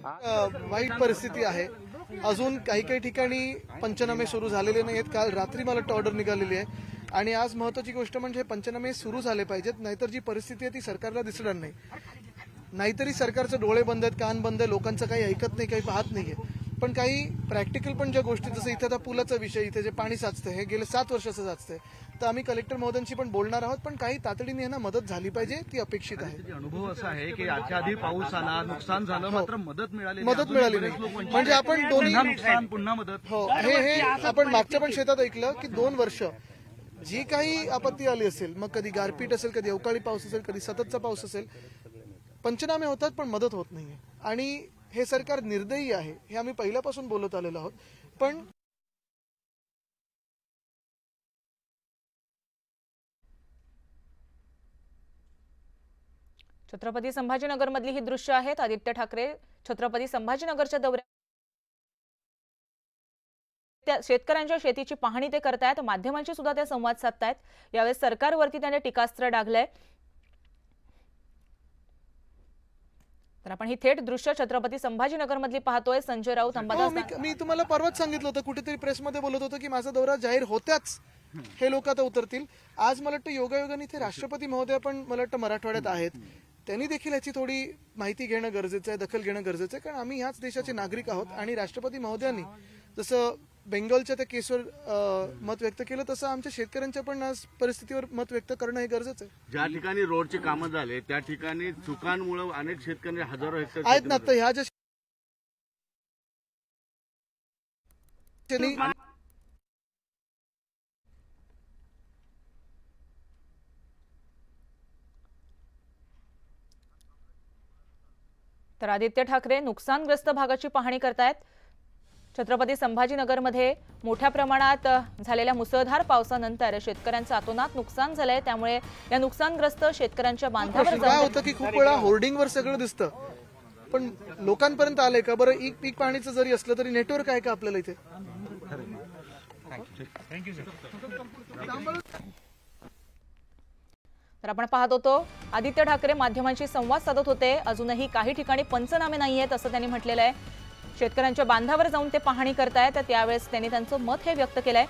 वाईट परिस्थिती आहे। अजून काही काही ठिकाणी पंचनामे सुरू झालेले नाहीत। काल रात्री मला ऑर्डर निघालेली आहे आणि आज महत्त्वाची गोष्ट म्हणजे पंचनामे सुरू झाले पाहिजेत, नाहीतर जी परिस्थिती आहे ती सरकारला दिसणार नाही। नाहीतरी सरकारचे डोळे बंद आहेत, कान बंद आहे, लोकांचं काही ऐकत नाही, काही पाहत नाहीये। पण काही प्रॅक्टिकल पण ज्या गोष्टी, जसं इथे आता पुलाचा विषय, इथे जे पाणी साचते हे गेले 7 वर्षाचं साचते, तर आम्ही कलेक्टर महोदयांशी पण बोलणार आहोत। पण काही तातडीने यांना मदत झाली पाहिजे, ती अपेक्षित आहे। अनुभव असा आहे की याच्या आधी पाऊस आला, नुकसान झालं, मात्र मदत मिळाली नाही। म्हणजे आपण दोन्ही नुकसान पुन्हा मदत, हो, हे आपण मागच्या पण शेतात ऐकलं की 2 वर्ष जी काही आपत्ती आली असेल, मग कधी गारपीट असेल, कधी अवकाळी पाऊस असेल, कधी सततचा पाऊस असेल, पंचनामे होतात पण मदत होत नाहीये। आणि हे सरकार निर्दयी आहे, हे आम्ही पहिल्यापासून बोलत आलेलो आहोत। पण छत्रपती संभाजीनगर मधली ही दृश्य आहेत। आदित्य ठाकरे छत्रपती संभाजीनगरच्या दौऱ्यात शेतकऱ्यांच्या शेतीची पाहणी ते करतायत, माध्यमांशी सुद्धा ते संवाद साधतायत। यावेळी सरकारवरती त्याने टीकास्त्र डागलंय। तर आपण ही थेट दृश्य छत्रपती संभाजीनगर मधली पाहतोय। संजय राऊत अंबादास, मी तुम्हाला परवाच सांगितलं होतं, कुठेतरी प्रेसमध्ये बोलत होतं की माझा दौरा जाहीर होत्याच हे लोक आता उतरतील। आज मला वाटतं योगायोगाने इथे राष्ट्रपती महोदय पण मला वाटतं मराठवाड्यात आहेत, त्यांनी देखील याची थोडी माहिती घेणं गरजेचं आहे, दखल घेणं गरजेचं आहे, कारण आम्ही ह्याच देशाचे नागरिक आहोत। आणि राष्ट्रपती महोदयांनी जसं बेंगॉलच्या त्या केसवर मत व्यक्त केलं, तसं आमच्या शेतकऱ्यांच्या पण आज परिस्थितीवर मत व्यक्त करणं हे गरजेचं आहे। ज्या ठिकाणी रोडची कामं झाले त्या ठिकाणी चुकांमुळे अनेक शेतकरी हजारो हेक्टर आहेत ना, तर ह्या ज्या तर आदित्य ठाकरे नुकसानग्रस्त भागाची पाहणी करतायत। छत्रपती संभाजीनगरमध्ये मोठ्या प्रमाणात झालेल्या मुसळधार पावसानंतर शेतकऱ्यांचं अतोनात नुकसान झालंय, त्यामुळे या नुकसानग्रस्त शेतकऱ्यांच्या बांधावर काय होतं की खूप वेळा होर्डिंगवर सगळं दिसतं, पण लोकांपर्यंत आलंय का बरं? पीक पाणीचं जरी असलं तरी नेटवर्क आहे का आपल्याला इथे? तर आपण पाहत होतो आदित्य ठाकरे माध्यमांशी संवाद साधत होते। अजूनही काही ठिकाणी पंचनामे नाहीयेत असं त्यांनी म्हटलेलं आहे। शेतकऱ्यांच्या बांधावर जाऊन ते पाहणी करतायत, त्यावेळेस त्यांनी त्यांचं मत हे व्यक्त केलंय।